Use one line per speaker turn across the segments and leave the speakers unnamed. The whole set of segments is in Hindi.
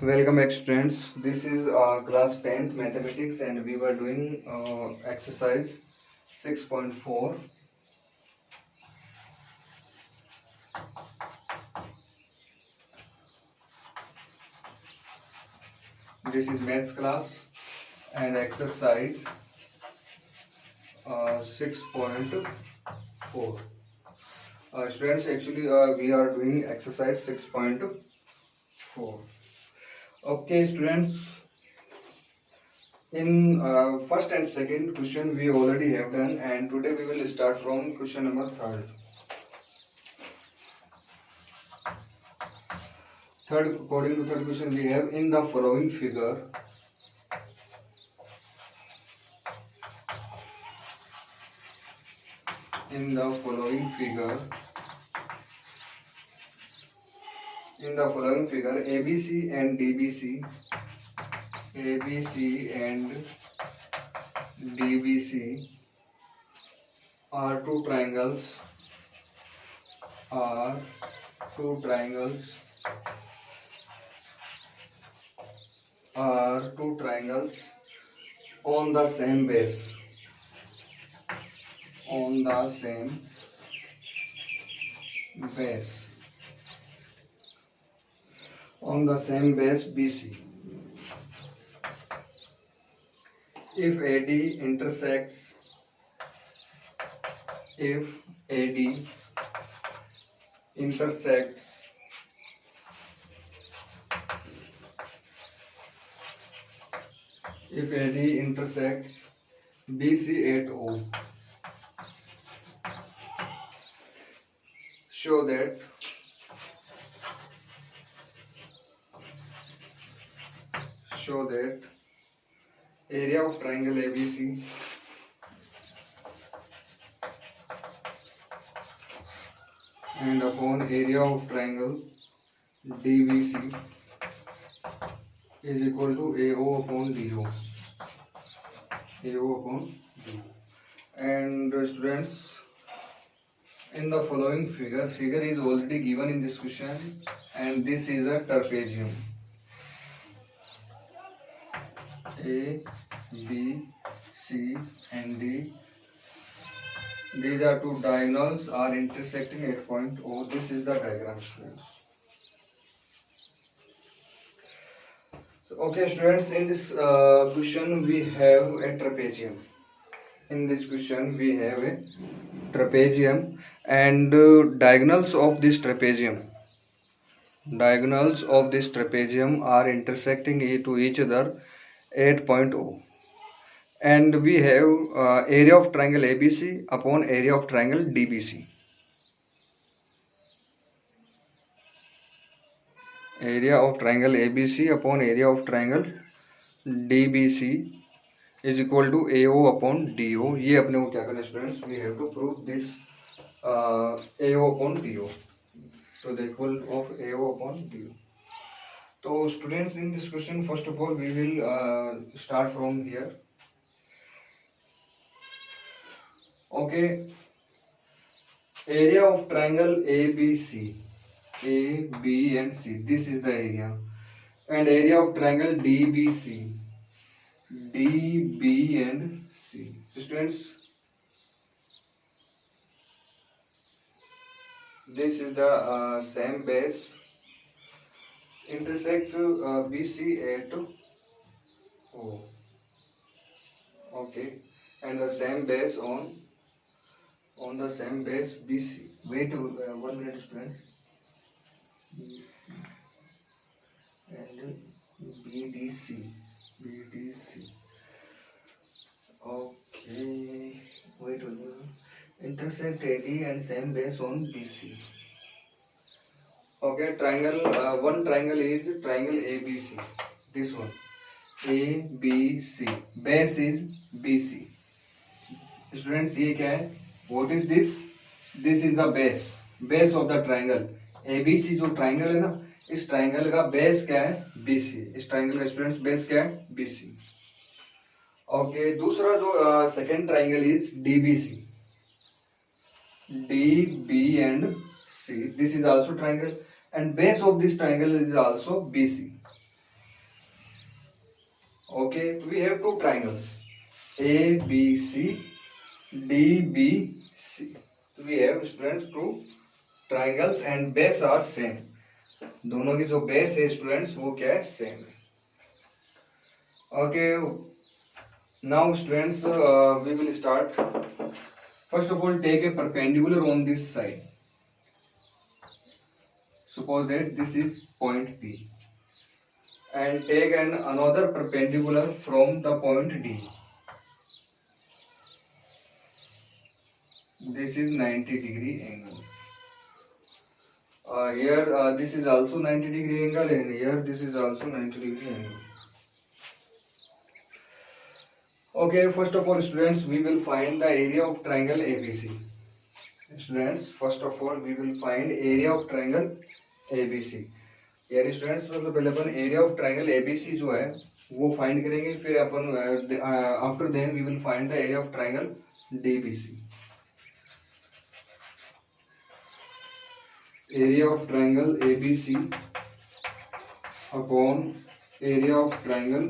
Welcome back students. This is class 10th mathematics and we were doing exercise 6.4. This is maths class and exercise 6.4. Students, actually we are doing exercise 6.4. Okay students, in first and second question we already have done, and today we will start from question number third. According to third question, we have in the following figure. In the following figure, ABC and DBC, are two triangles. Are two triangles on the same base. On the same base. On the same base BC. If AD intersects if AD intersects BC at O, show that area of triangle ABC and upon area of triangle DBC is equal to AO upon DO. And students, in the following figure is already given in this question, and this is a trapezium. A, B, C and D. These are two diagonals are intersecting at point O. This is the diagram, students. Okay students, in this question we have a trapezium. In this question we have a trapezium, and diagonals of this trapezium are intersecting to each other at point O. And we have area of triangle ABC upon area of triangle DBC. Area of triangle ABC upon area of triangle DBC is equal to AO upon DO. ये अपने को क्या करना है students? We have to prove this AO upon DO. So the equal of AO upon DO. So students, in this question, first of all we will start from here. Okay, area of triangle ABC, A, B and C, this is the area, and area of triangle DBC, D, B and C. So students, this is the same base, intersect BC at O. Okay, and the same base on the same base BC. Wait 1 minute students. BC and BDC. Okay, wait 1 minute. Intersect AD and same base on BC. Okay, triangle one triangle is triangle ABC. This one, ABC. Base is BC. Students, ये क्या है? What is this? This is the base of the triangle. ABC जो triangle है ना, इस triangle का base क्या है? BC. इस triangle का students base क्या है? BC. Okay, दूसरा जो second triangle is DBC. D, B and C. This is also triangle, and base of this triangle is also BC. Okay, we have two triangles ABC, DBC. We have students two triangles and base are same. दोनों की जो बेस है स्टूडेंट्स वो क्या है, सेम है. Okay, now students we will start. First of all, take a perpendicular on this side. Suppose that this is point P. And take another perpendicular from the point D. This is 90-degree angle. Here this is also 90-degree angle, and here this is also 90-degree angle. Okay, first of all students, we will find the area of triangle ABC. Students, first of all we will find area of triangle ABC. यानी स्टूडेंट्स मतलब पहले अपन एरिया ऑफ ट्राइंगल एबीसी जो है वो फाइंड करेंगे, फिर अपन after then we will find the area of triangle DBC. Area of triangle ABC upon area of triangle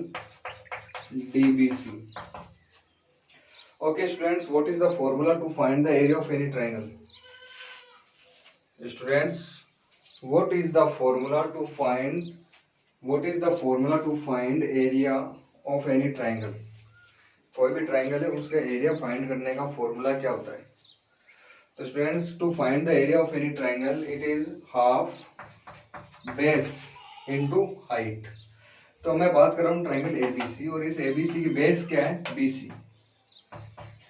DBC. Okay students, what is the formula to find the area of any triangle? Students, what is the formula to find area of any triangle? कोई भी ट्राइंगल है उसका एरिया फाइंड करने का फॉर्मूला क्या होता है? तो students, to find the area of any triangle it is half base into height. तो मैं बात कर रहा हूँ ट्राइंगल एबीसी, और इस एबीसी की बेस क्या है, बीसी,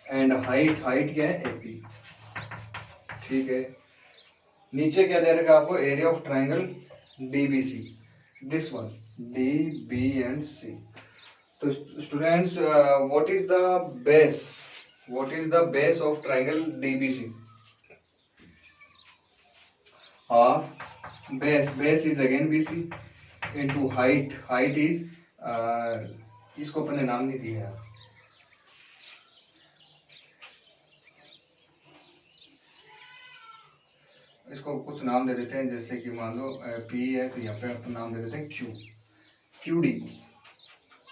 एंड हाइट क्या है, एपी. ठीक है, नीचे क्या दे रखा आपको, area of triangle DBC, this one D B and C. तो students, what is the base of triangle DBC? Half base is again BC into height is, इसको अपने नाम नहीं दिया है, इसको कुछ नाम दे देते हैं, जैसे कि मान लो पी है तो यहाँ पे अपन नाम दे देते हैं क्यू डी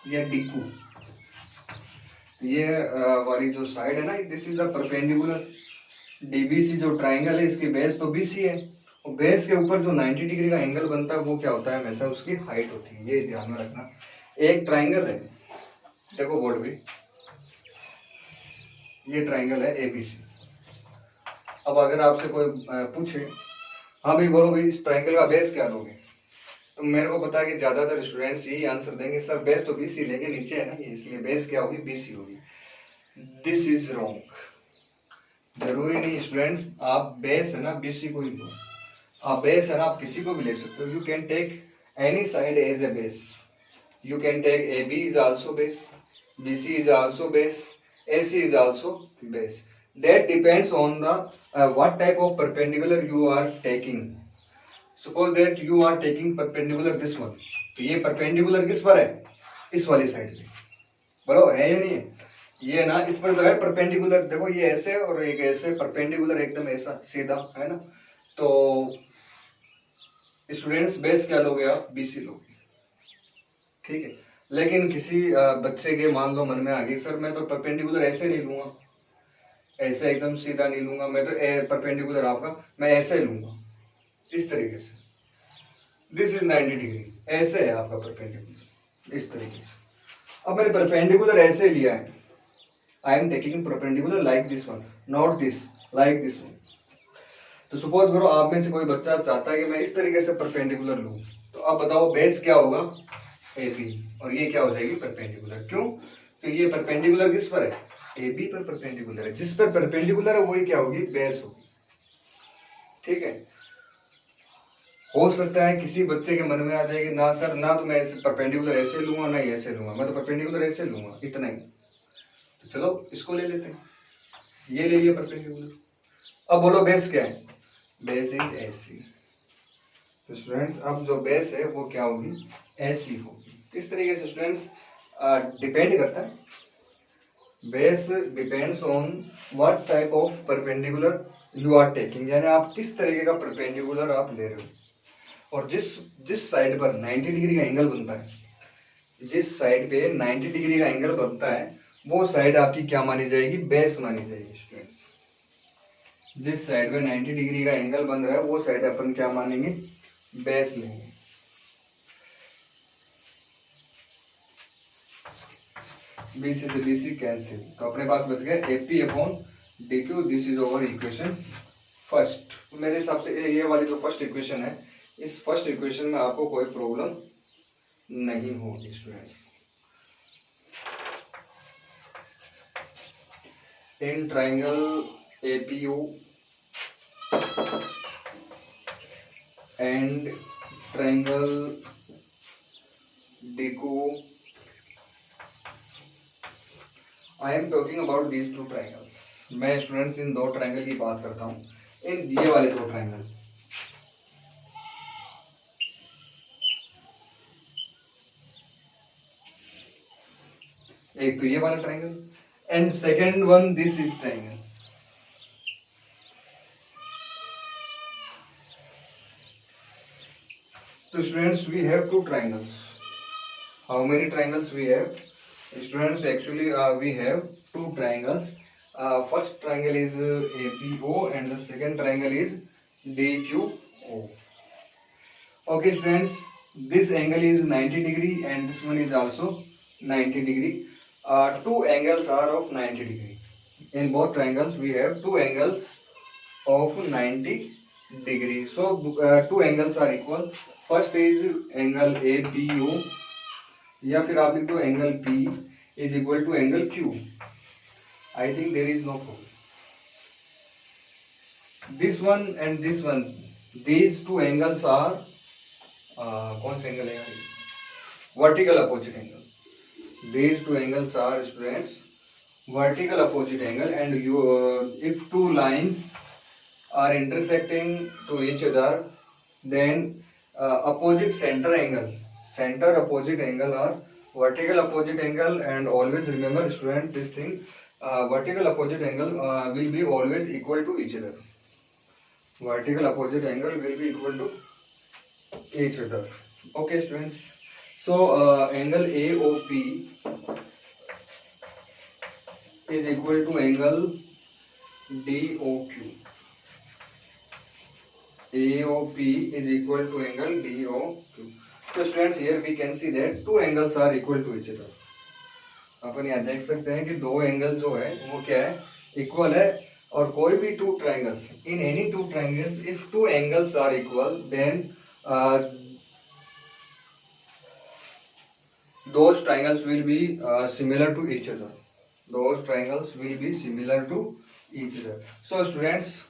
या डीकू. तो ये वाली जो साइड है ना, this is the perpendicular. DBC जो ट्राइंगल है इसकी बेस तो बीसी है, और बेस के ऊपर जो 90 डिग्री का एंगल बनता है वो क्या होता है, हमेशा उसकी हाइट होती है. ये ध्यान में रखना. एक ट्राइंगल है, देखो बोर्ड पे, ये ट्राइंगल है एबीसी. अब अगर आपसे कोई पूछे, हाँ भाई बोलो भाई इस ट्राइंगल का बेस क्या लोगे, तो मेरे को पता है कि ज्यादातर स्टूडेंट्स यही आंसर देंगे, सर बेस तो बीसी लेंगे, नीचे है ना ये, इसलिए बेस क्या होगी, बीसी होगी. This is wrong. जरूरी नहीं स्टूडेंट्स आप बेस है ना बीसी को ही लो, आप बेस है ना आप किसी को भी ले सकते हो. You can take any side as a base. You can take A B is also base, BC is also base, AC is also base. That depends on the what type of perpendicular you are taking. Suppose that you are taking perpendicular this one. तो ये perpendicular किस पर है, इस वाली साइड पे. बोलो है या नहीं है? ये ना इस पर तो है perpendicular. देखो ये ऐसे और एक ऐसे perpendicular एकदम ऐसा सीधा है ना. तो स्टूडेंट्स बेस क्या लोगे आप, BC लोगे. ठीक है, लेकिन किसी बच्चे के मान लो मन में आ गई, सर मैं तो परपेंडिकुलर ऐसे नहीं लूंगा, ऐसे एकदम सीधा नहीं लूंगा, मैं तो परपेंडिकुलर आपका मैं ऐसे लूंगा, इस तरीके से. दिस इज 90 डिग्री, ऐसे है आपका परपेंडिकुलर, इस तरीके से. अब मैंने परपेंडिकुलर ऐसे लिया है, I am taking perpendicular like this one, not this, like this one. तो सपोज करो आप में से कोई बच्चा चाहता है कि मैं इस तरीके से परपेंडिकुलर लूं, तो अब बताओ बेस क्या होगा, AB, और ये क्या हो जाएगी, परपेंडिकुलर. क्यों? तो ये परपेंडिकुलर किस पर है, AB पर परपेंडिकुलर है. जिस पर परपेंडिकुलर है वही क्या होगी, बेस होगी. ठीक है, हो सकता है किसी बच्चे के मन में आ जाएगी, ना सर ना तो मैं ऐसे परपेंडिकुलर ऐसे लूंगा ना ऐसे लूंगा, मैं तो परपेंडिकुलर ऐसे लूंगा, इतना ही. तो चलो इसको ले लेते हैं, ये ले लिया परपेंडिकुलर. अब बोलो बेस क्या है, बेस इज AC. तो स्टूडेंट्स अब जो बेस है वो क्या होगी, AC होगी. इस तरीके से स्टूडेंट्स डिपेंड करता है, base depends on what type of perpendicular you are taking, यानी आप किस तरीके का परपेंडिकुलर आप ले रहे हो, और जिस साइड पर 90 डिग्री का एंगल बनता है, जिस साइड पे 90 डिग्री का एंगल बनता है वो साइड आपकी क्या मानी जाएगी, बेस मानी जाएगी स्टूडेंट्स। जिस साइड पे 90 डिग्री का एंगल बन रहा है वो साइड अपन क्या मानेंगे, बेस लेंगे। बीसी से बीसी कैंसिल, तो अपने पास बच गया AP upon D Q. This is over equation first. मेरे हिसाब से ये वाली जो फर्स्ट इक्वेशन है, इस फर्स्ट इक्वेशन में आपको कोई प्रॉब्लम नहीं होगी students. In triangle APO and triangle DQ, I am talking about these two triangles. मैं स्टूडेंट्स इन दो ट्राइंगल की बात करता हूँ, इन ये वाले दो ट्राइंगल, एक तो ये वाला triangle and second one this is triangle. तो students we have two triangles. How many triangles we have students? Actually we have two triangles. First triangle is APO and the second triangle is DQO. Okay students, this angle is 90 degree and this one is also 90 degree. Two angles are of 90 degree. In both triangles we have two angles of 90 degree. So two angles are equal. First is angle APO, या फिर आप लिख दो angle P is equal to angle Q। I think there is no problem. This one and this one, these two angles are कौन सा एंगल है यार, vertical opposite angle. These two angles are students vertical opposite angle and you if two lines are intersecting to each other then opposite center angle, center opposite angle or vertical opposite angle, and always remember students this thing, vertical opposite angle will be always equal to each other. Vertical opposite angle will be equal to each other. Okay students, so angle AOP is equal to angle DOQ. AOP is equal to angle DOQ. So students here we can see that two angles are equal to each other. अपन यहाँ देख सकते हैं कि दो एंगल जो है वो क्या है, इक्वल है। और कोई भी two triangles, in any two triangles if two angles are equal then those triangles will be similar to each other. Those triangles will be similar to each other. So students,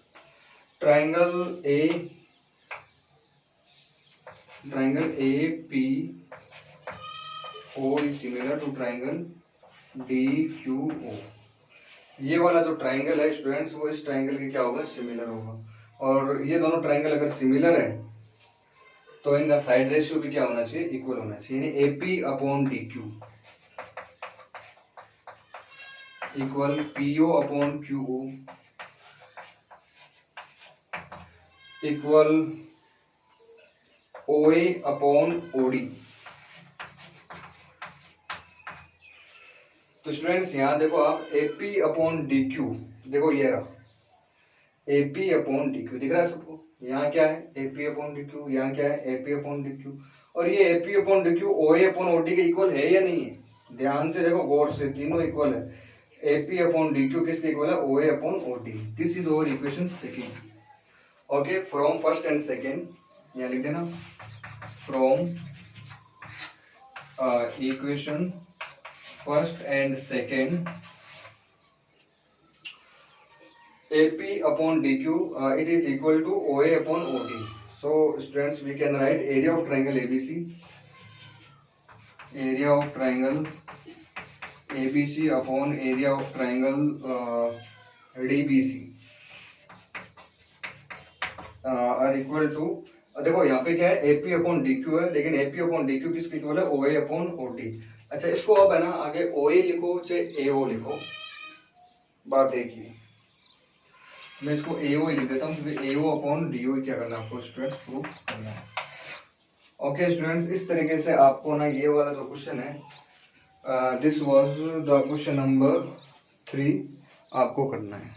triangle APO is similar to triangle DQO. ये वाला जो ट्राइंगल है स्टूडेंट्स वो इस ट्राइंगल के क्या होगा, सिमिलर होगा। और ये दोनों ट्राइंगल अगर सिमिलर है तो इनका साइड रेशियो भी क्या होना चाहिए, इक्वल होना चाहिए। यानी AP upon DQ equal PO upon QO equal OA upon OD। तो स्टूडेंट्स यहाँ देखो आप AP अपॉन DQ, देखो ये रहा AP अपॉन DQ, दिख रहा है सबको। यहाँ क्या है AP अपॉन DQ, यहाँ क्या है AP अपॉन DQ। और ये AP upon DQ OA upon OD के इक्वल है या नहीं है, ध्यान से देखो गौर से, तीनों इक्वल है। AP अपॉन DQ किसके इक्वल है, OA upon OD। This is over equation second. Okay, from first and second यहाँ लिख देना, from equation first and second AP upon DQ it is equal to OA upon OD. So students we can write area of triangle ABC, area of triangle ABC upon area of triangle DBC are equal to, देखो यहाँ पे क्या है AP अपॉन DQ है, लेकिन AP अपॉन DQ किसके इक्वल है, OA अपॉन OD। अच्छा इसको अब है ना आगे OA लिखो चाहे AO लिखो, बात एक ही। मैं इसको AO लिख देता हूँ क्योंकि AO अपॉन DO क्या करना है आपको स्टूडेंट्स, प्रूफ करना है। ओके स्टूडेंट्स, इस तरीके से आपको ना ये वाला जो क्वेश्चन है, this was the question number 3 आपको करना है।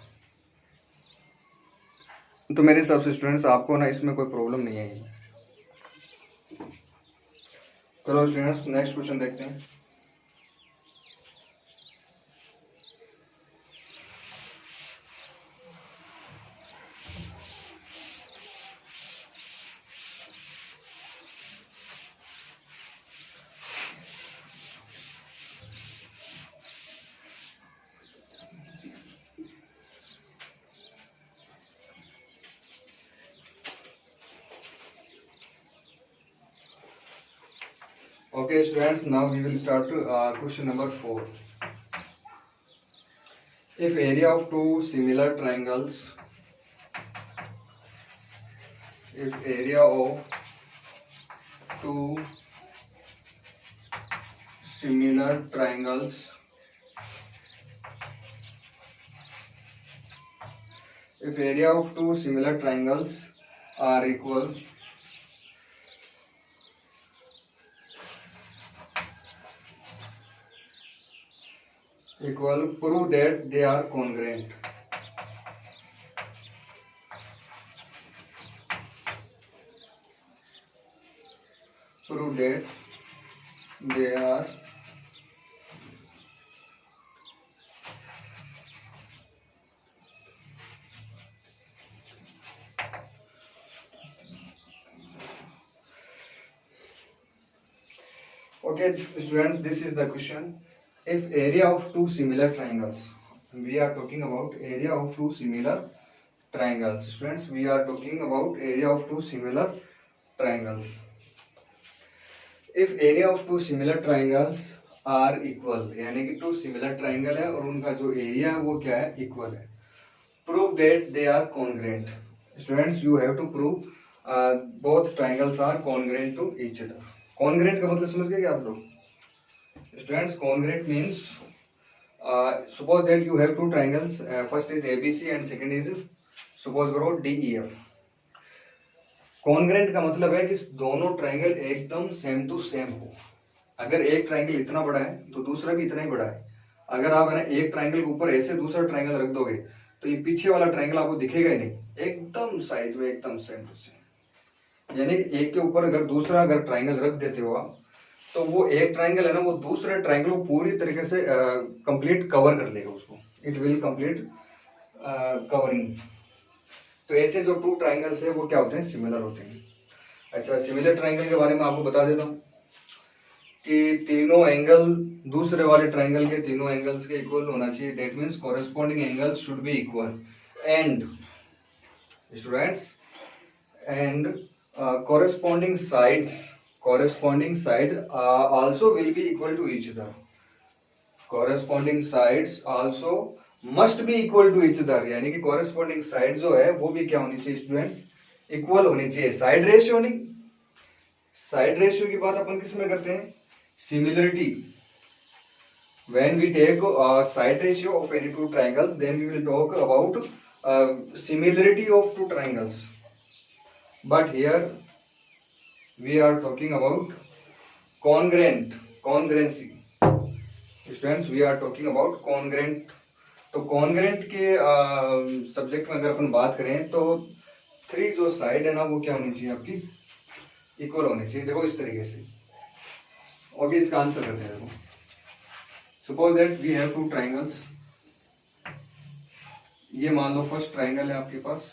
तो मेरे हिसाब से स्टूडेंट्स आपको ना इसमें कोई प्रॉब्लम नहीं आएगी। चलो स्टूडेंट्स नेक्स्ट क्वेश्चन देखते हैं। Okay students, now we will start question number 4. If area of two similar triangles, if area of two similar triangles, if area of two similar triangles are equal, prove that they are congruent. Prove that they are okay students, this is the question. If area of two similar triangles, we are talking about area of two similar triangles. Students, we are talking about area of two similar triangles. If area of two similar triangles are equal, यानी कि two similar triangle है और उनका जो area है वो क्या है, equal है. Prove that they are congruent. Students, you have to prove both triangles are congruent to each other. Congruent का मतलब समझ गए क्या आप लोग? Students, congruent means suppose that you have two triangles, first is ABC and second is suppose करो DEF. कॉन्ग्रेंट का मतलब है कि दोनों ट्राइंगल एकदम सेम टू सेम हो। अगर एक ट्राइंगल इतना बड़ा है तो दूसरा भी इतना ही बड़ा है। अगर आप है ना एक ट्राइंगल के ऊपर ऐसे दूसरा ट्राइंगल रख दोगे तो ये पीछे वाला ट्राइंगल आपको दिखेगा ही नहीं, एकदम साइज में एकदम सेम टू सेम। यानी कि एक के ऊपर अगर दूसरा अगर ट्राइंगल रख देते हो आप तो वो एक ट्राइंगल है ना वो दूसरे ट्राइंगल को पूरी तरीके से कंप्लीट कवर कर लेगा उसको, इट विल कंप्लीट कवरिंग। तो ऐसे जो टू ट्राइंगल्स है वो क्या होते हैं, सिमिलर होते हैं। अच्छा, सिमिलर ट्राइंगल के बारे में आपको बता देता हूँ कि तीनों एंगल दूसरे वाले ट्राइंगल के तीनों एंगल्स के इक्वल होना चाहिए। That means corresponding angles should be equal and students and corresponding side also will be equal to each other. Corresponding sides also must be equal to each other. यानी कि corresponding side जो है वो भी क्या होनी चाहिए स्टूडेंट्स, इक्वल होनी चाहिए। साइड रेशियो नहीं, साइड रेशियो की बात अपन किस में करते हैं, similarity. when we take side ratio of any two triangles then we will talk about similarity of two triangles, but here we are talking about congruency. Students, we are talking about congruent. तो congruent के सब्जेक्ट में अगर अपन बात करें तो थ्री जो साइड है ना वो क्या होनी चाहिए, आपकी इक्वल होनी चाहिए। देखो इस तरीके से, और इसका आंसर करते हैं। देखो suppose that we have two triangles, ये मान लो फर्स्ट ट्राइंगल है आपके पास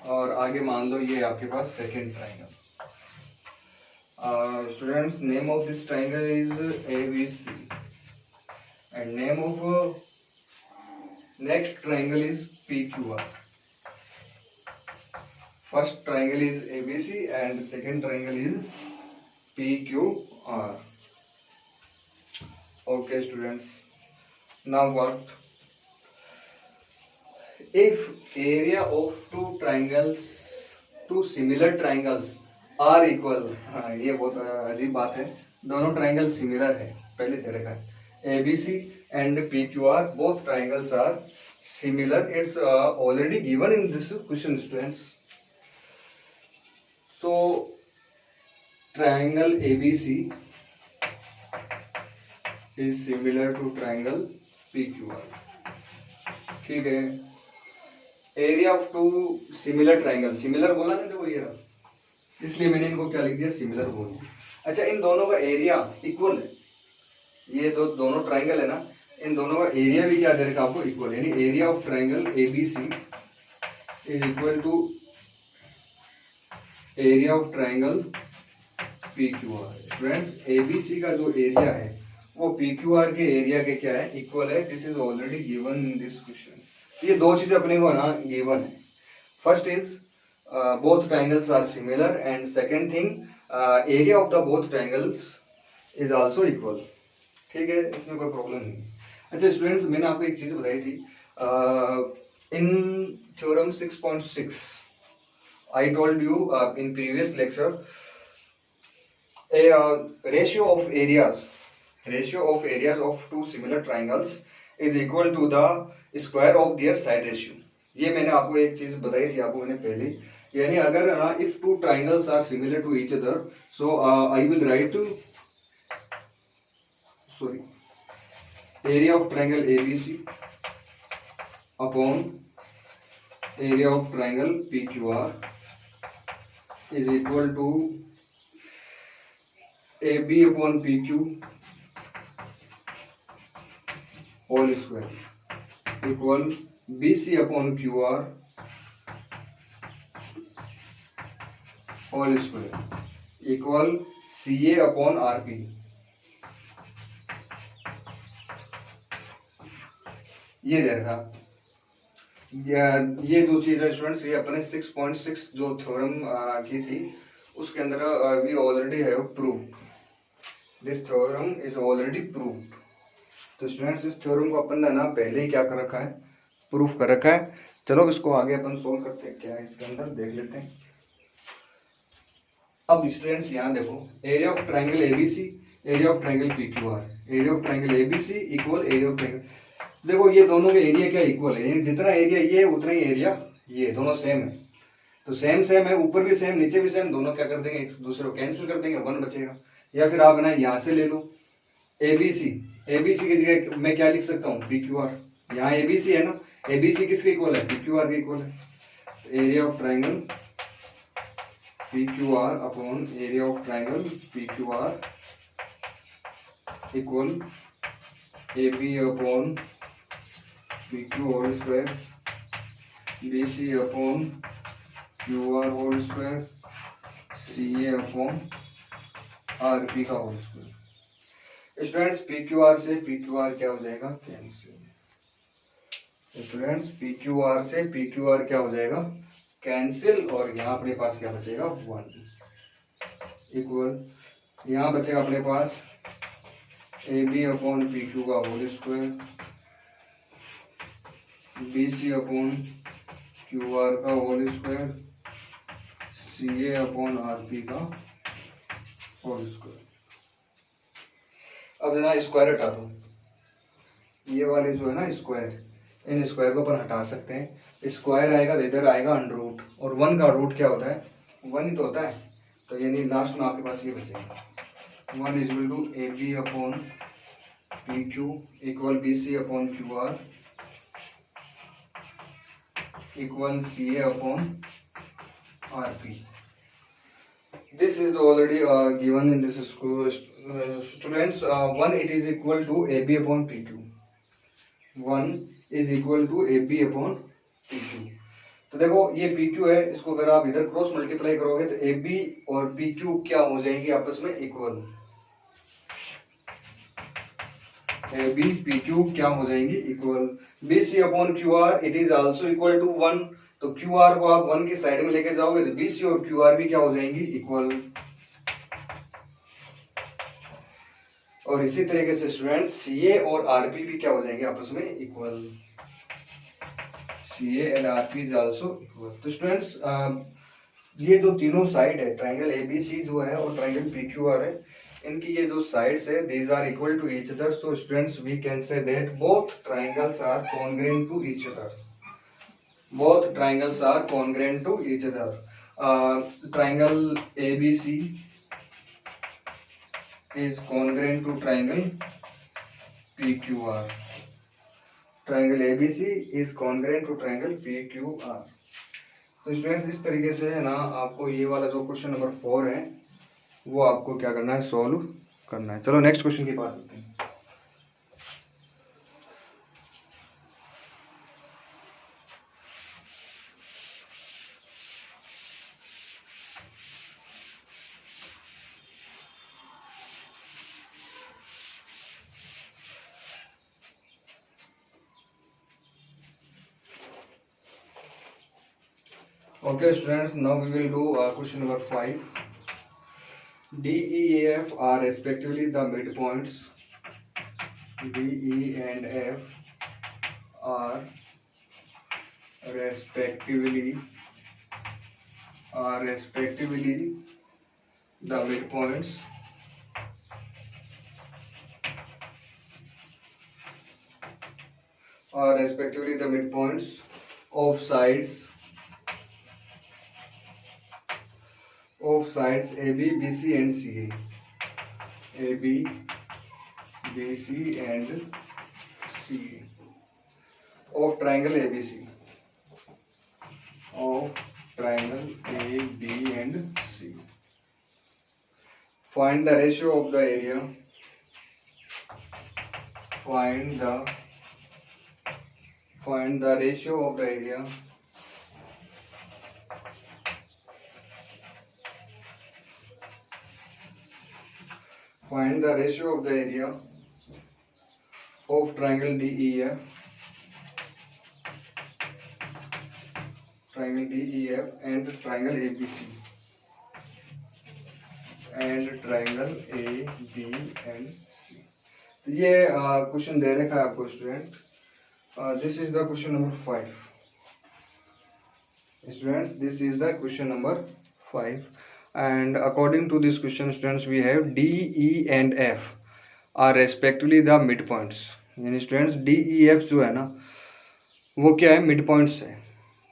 और आगे मान लो ये आपके पास second triangle. Students, name of this triangle is ABC and name of next triangle is PQR. First triangle is ABC and second triangle is PQR. Okay students, now what? If area of two triangles, two similar triangles are equal, हाँ ये बहुत अजीब बात है, दोनों ट्राइंगल सिमिलर है, पहले दे रखा है ABC and PQR, both triangles are similar. It's already given in this question students. So triangle ABC is similar to triangle PQR. ठीक है, area of two similar triangle, similar बोला ना देखो ये रहा, इसलिए मैंने इनको क्या लिख दिया, सिमिलर बोल दिया। अच्छा, इन दोनों का एरिया इक्वल है, ये दोनों ट्राइंगल है ना, इन दोनों का एरिया भी क्या दे रखा आपको, इक्वल, यानी area of triangle ABC is equal to area of triangle PQR। Friends, ABC का जो एरिया है वो PQR के एरिया के क्या है, इक्वल है। This is already given in this question. ये दो चीजें अपने को ना गिवन है। First is both triangles are similar and second thing area of the both triangles is also equal. ठीक है, इसमें कोई प्रॉब्लम नहीं। अच्छा स्टूडेंट्स, मैंने आपको एक चीज बताई थी इन theorem 6.6 I told you in previous lecture a ratio of areas of two similar triangles is equal to the square of their side ratio। ये मैंने आपको एक चीज बताई थी आपको मैंने पहले, यानी अगर if two triangles are similar to each other, so I will write area of triangle ABC upon area of triangle PQR is equal to AB upon PQ whole square equal BC upon QR whole square equal CA upon RP। ये देखा, ये जो चीज है स्टूडेंट्स, ये अपने 6.6 जो थ्योरम की थी उसके अंदर we already have proved, this theorem is already proved. तो स्टूडेंट्स, इस थ्योरम को अपन ने ना पहले ही क्या कर रखा है, प्रूफ कर रखा है। चलो इसको आगे अपन सोल्व करते हैं, क्या है इसके अंदर देख लेते हैं। अब स्टूडेंट्स यहाँ देखो, area of triangle ABC, area of triangle PQR, area of triangle ABC equal area of triangle, देखो ये दोनों के एरिया क्या इक्वल है, जितना एरिया ये उतना ही एरिया ये, दोनों सेम है। तो सेम है, ऊपर भी सेम नीचे भी सेम, दोनों क्या कर देंगे, एक दूसरे को कैंसिल कर देंगे, 1 बचेगा। या फिर आप ना यहाँ से ले लो ABC की जगह मैं क्या लिख सकता हूँ, PQR। यहाँ ABC है ना, ABC किसके इक्वल है, PQR के इक्वल है। Area of triangle PQR upon area of triangle PQR equal AB upon PQ whole square BC upon QR whole square CA upon RP का होल स्क्वायर। स्टूडेंट्स, PQR से PQR क्या हो जाएगा, कैंसिल। स्टूडेंट्स, PQR से PQR क्या हो जाएगा, कैंसिल, और यहाँ अपने पास क्या बचेगा, 1 इक्वल, यहाँ बचेगा अपने पास AB अपॉन PQ का whole square BC upon QR का whole square CA upon RP का होल स्क्वायर। अब ना स्क्वायर हटा दो, ये वाले जो है ना स्क्वायर, इन स्क्वायर को अपन हटा सकते हैं। स्क्वायर आएगा तो इधर आएगा अंडर रूट, और 1 का रूट क्या होता है, 1 ही तो होता है। तो यानी लास्ट में आपके पास ये बचेगा 1 is equal to AB upon PQ equal BC upon QR equal CA upon RP। This is already given in this school, students। 1 it is equal to AB upon PQ, 1 is equal to AB upon PQ। तो देखो ये PQ है, इसको अगर आप इधर क्रॉस मल्टीप्लाई करोगे तो AB और PQ क्या हो जाएंगे आपस में, इक्वल। AB PQ क्या हो जाएंगी, equal. BC upon QR it is also equal to 1, तो QR को आप 1 की साइड में लेके जाओगे तो BC और QR भी क्या हो जाएंगी, इक्वल। और इसी तरीके से स्टूडेंट्स CA और RP भी क्या हो जाएंगे आपस में, equal. CA and RP is also equal. तो स्टूडेंट्स ये जो तीनों साइड है, ट्राइंगल ABC जो है और ट्राइंगल PQR है, इनकी ये जो साइड्स है these are equal to each other, so students we can say that both triangles are congruent to each other, both triangles are congruent to each other। triangle ABC is congruent to triangle PQR. Triangle ABC is congruent to triangle PQR. तो स्टूडेंट्स इस तरीके से है ना आपको ये वाला जो क्वेश्चन नंबर 4 है वो आपको क्या करना है, सॉल्व करना है। चलो नेक्स्ट क्वेश्चन की बात करते हैं। Okay students, now we will do question number 5. D, E, F are respectively the midpoints. D, E and F are respectively the midpoints of sides AB, BC and CA. AB, BC and CA of triangle ABC. Of triangle A, B and C. Find the ratio of the area. Find the ratio of the area of triangle DEF and triangle ABC and triangle A, B and C. तो ये क्वेश्चन दे रखा है आपको student. This is the question number 5 students, this is the question number 5 and according to this question students we have D, E and F are respectively the midpoints. यानी स्टूडेंट्स D, E, F जो है ना वो क्या है, midpoints है।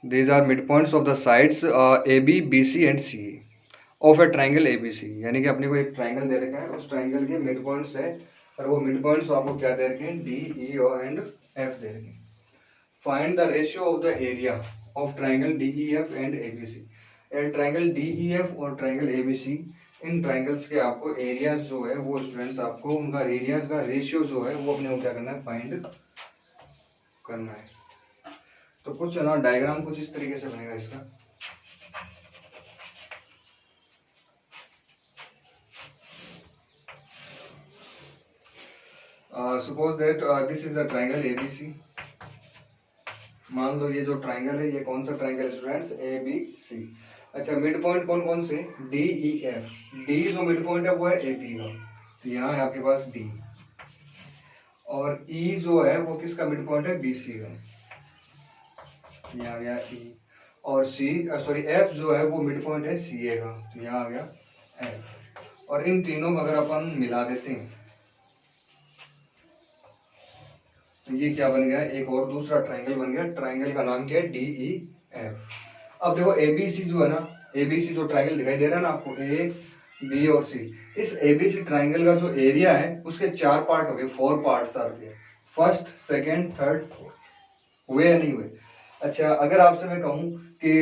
These are midpoints of the sides AB, BC and CA of a triangle ABC। यानी कि अपने को एक ट्राइंगल दे रखा है, उस ट्राइंगल के midpoints है और वो midpoints आपको क्या दे रखे हैं, D, E and F दे रखे हैं। Find the ratio of the area of triangle DEF and ABC। Triangle DEF और ट्राइंगल ABC इन ट्राइंगल्स के आपको एरियाज जो है वो स्टूडेंट्स आपको उनका एरियाज का रेशियो जो है वो अपने को क्या करना है, फाइंड करना है। तो कुछ ना डायग्राम कुछ इस तरीके से बनेगा इसका। Suppose that this is the triangle ABC। मान लो ये जो ट्राइंगल है ये कौन सा ट्राइंगल स्टूडेंट्स, ABC। अच्छा मिड पॉइंट कौन कौन से, DEF। D जो मिड पॉइंट है वो है AP का, तो यहाँ है आपके पास D। और E जो है वो किसका मिड पॉइंट है, BC का, यहाँ आ गया E। और F जो है वो मिड पॉइंट है CA का, तो यहाँ आ गया F। और इन तीनों को अगर अपन मिला देते हैं तो ये क्या बन गया, एक और दूसरा ट्राइंगल बन गया। ट्राइंगल का नाम क्या है, DEF। अब देखो ABC जो है ना, ABC जो ट्राइंगल दिखाई दे रहा है ना आपको, A, B और C, इस ABC ट्राइंगल का जो एरिया है उसके 4 पार्ट हो गए, 4 पार्ट्स आ गए, फर्स्ट, सेकंड, थर्ड, फोर्थ। हुए या नहीं हुए? अच्छा अगर आपसे मैं कहूँ कि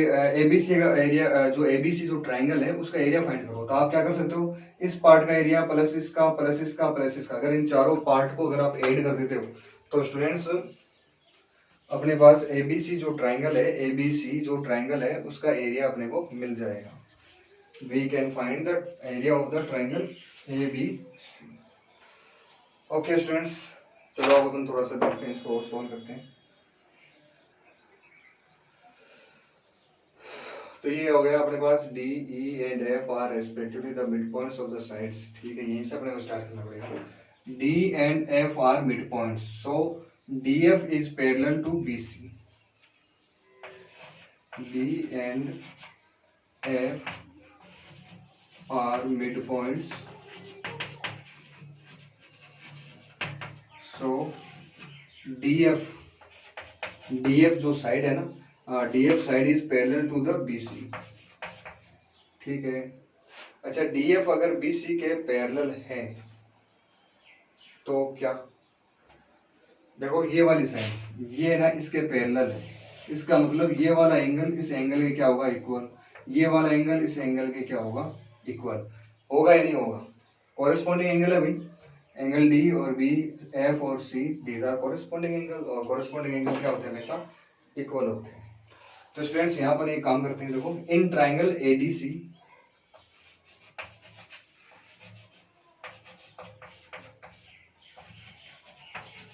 ABC का एरिया, जो ABC जो ट्राइंगल है उसका एरिया फाइंड करो, तो आप क्या कर सकते हो, इस पार्ट का एरिया प्लस इसका प्लस इसका प्लस इसका, अगर इन चारों पार्ट को अगर आप ऐड कर देते हो तो स्टूडेंट्स अपने पास ABC जो ट्राइंगल है उसका एरिया अपने को मिल जाएगा। We can find the area of the triangle ABC। Okay students, चलो अब अपन थोड़ा सा देखते हैं, इसको सॉल्व करते हैं। तो ये हो गया अपने पास D, E and F are respectively the midpoints of the sides। ठीक है, यहीं से अपने को स्टार्ट करना पड़ेगा। D and F are midpoints, so DF is parallel to BC। D and F are midpoints, so DF जो साइड है ना, DF side is parallel to the BC। ठीक है, अच्छा DF अगर BC के पैरेलल है तो क्या, देखो ये वाली साइड ये ना इसके पैरेलल है, इसका मतलब ये वाला एंगल इस एंगल के क्या होगा, इक्वल। ये वाला एंगल इस एंगल के क्या होगा, इक्वल। होगा या नहीं होगा, कॉरेस्पॉन्डिंग एंगल है भाई, एंगल डी और बी, एफ और सी, दीज आर कॉरेस्पॉन्डिंग एंगल, और कॉरेस्पॉन्डिंग एंगल क्या होते हैं, हमेशा इक्वल होते हैं। तो स्टूडेंट्स यहाँ पर एक काम करते हैं, देखो in triangle ADC,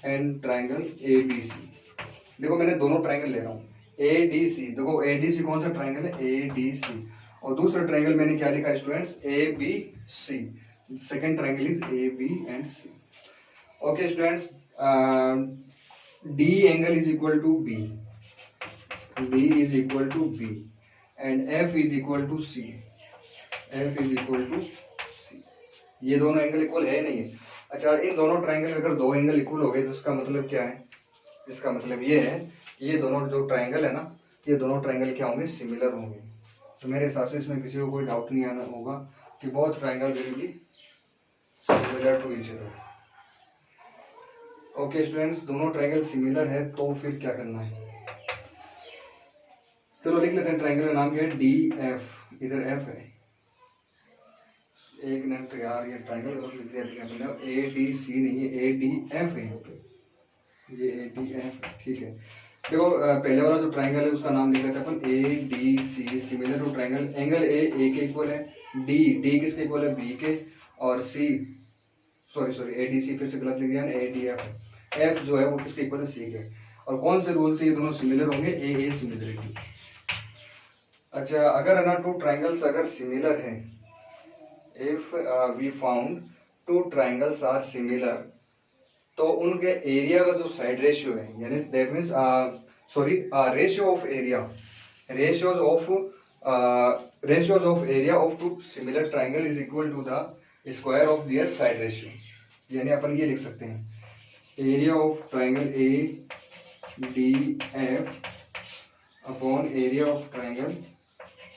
and triangle ABC, देखो मैंने दोनों ट्राइंगल ले रहा हूँ, एडीसी, देखो एडीसी कौन सा ट्राइंगल है, एडीसी, और दूसरा ट्राइंगल मैंने क्या लिखा है students, A B C, second triangle is A B and C. Okay students, D angle is equal to B, D is equal to B, and F is equal to C, F is equal to C. ये दोनों एंगल इक्वल है नहीं है। अच्छा, इन दोनों ट्राइंगल अगर दो एंगल इक्वल हो गए तो इसका मतलब क्या है, इसका मतलब ये है कि ये दोनों जो ट्राइंगल है ना, ये दोनों ट्राइंगल क्या होंगे, सिमिलर होंगे। तो मेरे हिसाब से इसमें किसी को कोई डाउट नहीं आना होगा कि both triangle will be similar to each other. Okay students, दोनों ट्राइंगल सिमिलर है तो फिर क्या करना है, चलो लिख लेते हैं। ट्राइंगल का नाम क्या है, डी एफ, इधर एफ है, एक मिनट यार, ये ट्राइंगल लिख दिया, ए डी सी नहीं है, ए डी एफ है यहाँ पे, ये ए डी एफ, ठीक है। देखो पहले वाला जो ट्राइंगल है उसका नाम लिख लेते हैं अपन, A D C, similar to triangle, angle A के इक्वल है, डी डी किसके इक्वल है, बी के, और सी, सॉरी ए डी सी फिर से गलत लिख दिया, ए डी एफ, एफ जो है वो किसके इक्वल है, सी के। और कौन से रूल से ये दोनों सिमिलर होंगे, ए सिमिलरिटी। अच्छा, अगर है ना टू ट्राइंगल्स अगर सिमिलर है, if we found two triangles are similar, तो उनके एरिया का जो साइड रेशियो है, यानी that means sorry ratio of area, ratios of area of two similar triangle is equal to the square of their side ratio. यानी अपन ये लिख सकते हैं, area of triangle A D F upon area of triangle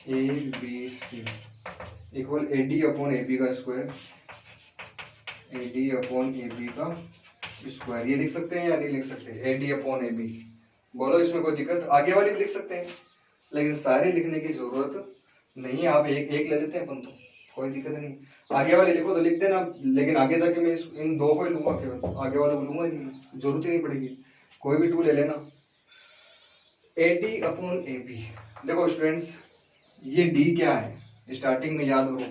A B C equal A D upon A B का square, A D upon A B का स्क्वायर। ये लिख सकते हैं या नहीं लिख सकते, A D upon A B, बोलो इसमें कोई दिक्कत, आगे वाले भी लिख सकते हैं, लेकिन सारे लिखने की जरूरत नहीं है, आप एक एक ले लेते हैं अपन, तो कोई दिक्कत नहीं, आगे वाले लिखो तो लिख देना, लेकिन आगे जाके मैं इन दो को ही लूंगा, केवल आगे वाले को लूंगा नहीं, जरूरत ही नहीं पड़ेगी, कोई भी टू ले लेना। A D upon A B, देखो स्टूडेंट्स ये डी क्या है, स्टार्टिंग में याद करो,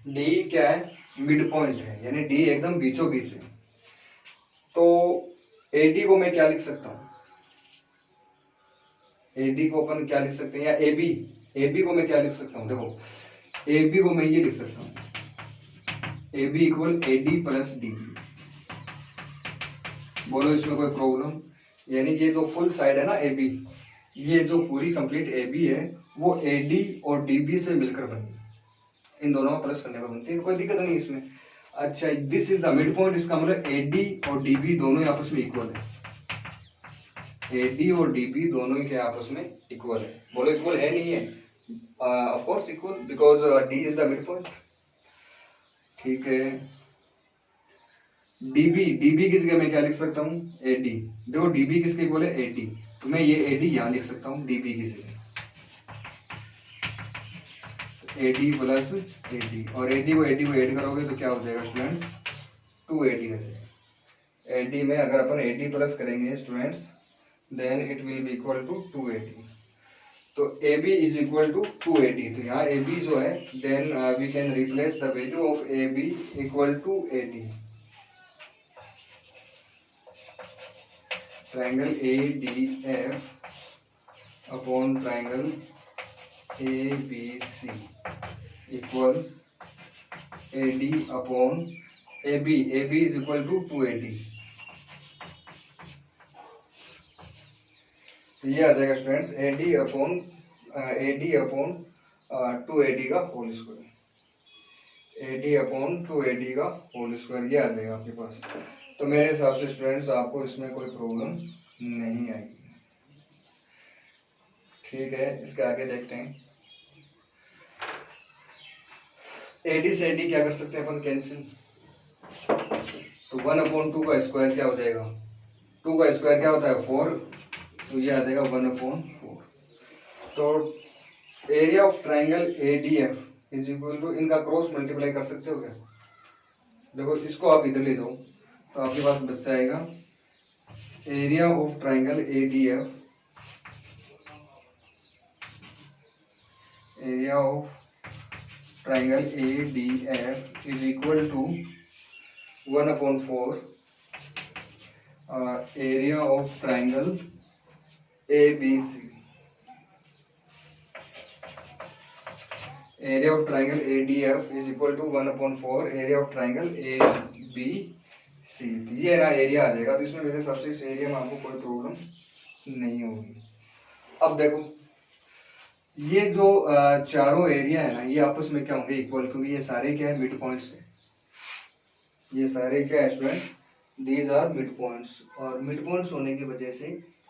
डी क्या है, मिड पॉइंट है, यानी डी एकदम बीचों बीच है। तो एडी को मैं क्या लिख सकता हूँ, एडी को अपन क्या लिख सकते हैं, या एबी, एबी को मैं क्या लिख सकता हूँ, देखो एबी को मैं ये लिख सकता हूँ, AB equal AD plus DB. बोलो इसमें कोई प्रॉब्लम, यानी ये जो फुल साइड है ना एबी, ये जो पूरी कंप्लीट एबी है वो एडी और डीबी से मिलकर बनी, इन दोनों को प्लस करने पर बनती है, कोई दिक्कत नहीं इसमें। अच्छा, this is the mid point, इसका मतलब एडी और डीबी दोनों आपस में इक्वल है, एडी और डीबी दोनों ही क्या आपस में इक्वल है, बोलो इक्वल है नहीं है, of course equal, because D is the mid point, ठीक है। डीबी, डीबी की जगह मैं क्या लिख सकता हूँ, एडी, देखो डीबी किसके इक्वल है, एडी, तो मैं ये एडी यहाँ लिख सकता हूँ डीबी की जगह, एडी प्लस एडी, और एडी को ऐड करोगे तो क्या हो जाएगा स्टूडेंट्स, 280 हो जाएगा। एडी में अगर अपन एडी प्लस करेंगे students, then it will be equal to 280, तो A B is equal to 280, तो यहाँ ए बी जो है, then we can replace the value of A B equal to 80, triangle A D F upon triangle A B C equal A D upon A B is equal to 280, ये आ जाएगा स्टूडेंट्स ए डी अपॉन 280 का whole square, A D upon 280 का होल स्क्वायर, ये आ जाएगा आपके पास। तो मेरे हिसाब से स्टूडेंट्स आपको इसमें कोई प्रॉब्लम नहीं आएगी, ठीक है। इसके आगे देखते हैं, एडी से एडी क्या कर सकते हैं अपन, कैंसिल, तो 1/2 का स्क्वायर क्या हो जाएगा, 2 का स्क्वायर क्या होता है 4, तो ये आ जाएगा 1/4। तो area of triangle ADF is equal to, इनका क्रॉस मल्टीप्लाई कर सकते हो क्या, देखो इसको आप इधर ले जाओ तो आपके पास बच जाएगा area of triangle ADF, area of triangle ADF is equal to 1/4 area of triangle ABC। Area of triangle ADF is equal to 1/4 area of triangle ABC। तो ये ना एरिया आ जाएगा, तो इसमें मेरे हिसाब से इस एरिया में आपको कोई प्रॉब्लम नहीं होगी। अब देखो ये जो चारों एरिया है ना, ये आपस में क्या होंगे इक्वल, क्योंकि ये सारे क्या है मिड पॉइंट्स है, ये सारे क्या है student, these are mid points, और मिड पॉइंट्स होने की वजह से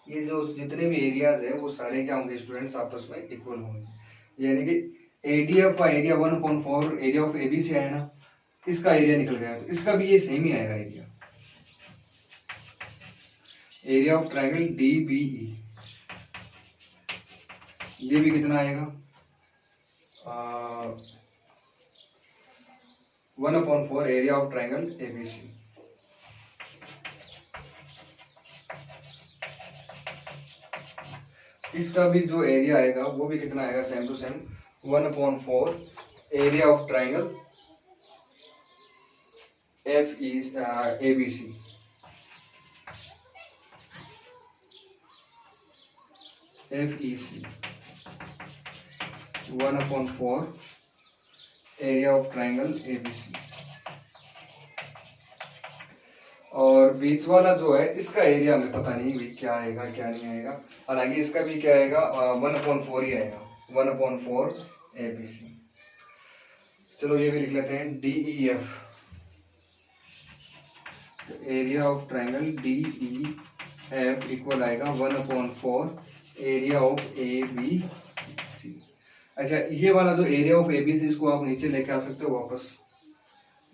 ये जो जितने भी एरियाज है वो सारे क्या होंगे स्टूडेंट्स आपस में इक्वल होंगे। यानी कि ADF का एरिया 1/4 एरिया ऑफ ABC आया ना, इसका एरिया निकल गया, तो इसका भी ये सेम ही आएगा area, area of triangle DBE, ये भी कितना आएगा 1/4 एरिया ऑफ ट्राइंगल ABC। इसका भी जो एरिया आएगा वो भी कितना आएगा, same to same 1/4 area of triangle ABC। FEC 1/4 area of triangle ABC। और बीच वाला जो है इसका एरिया हमें पता नहीं भाई क्या आएगा क्या नहीं आएगा, हालांकि इसका भी क्या आएगा 1/4 ही आएगा, 1/4 ABC। चलो ये भी लिख लेते हैं DEF, area of triangle DEF equal आएगा 1/4 एरिया ऑफ ABC। अच्छा ये वाला जो एरिया ऑफ ABC इसको आप नीचे लेके आ सकते हो, वापस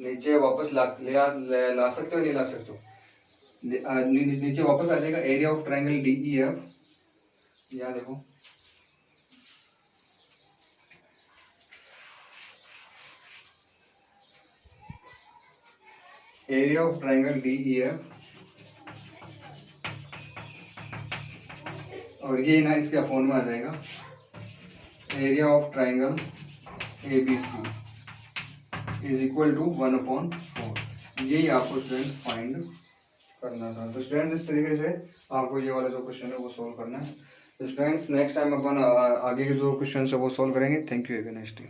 नीचे वापस ला सकते हो, नहीं ला सकते हो, नीचे वापस आ जाएगा एरिया ऑफ ट्राइंगल DEF। यहाँ देखो एरिया ऑफ ट्राइंगल DEF, और ये ना इसके अपॉन में आ जाएगा area of triangle ABC is equal to 1/4। यही आपको स्टूडेंट फाइंड करना था। तो स्टूडेंट्स इस तरीके से आपको ये वाला जो क्वेश्चन है वो सॉल्व करना है। तो स्टूडेंट्स नेक्स्ट टाइम अपन आगे के जो क्वेश्चन है वो सॉल्व करेंगे। Thank you, have a nice day.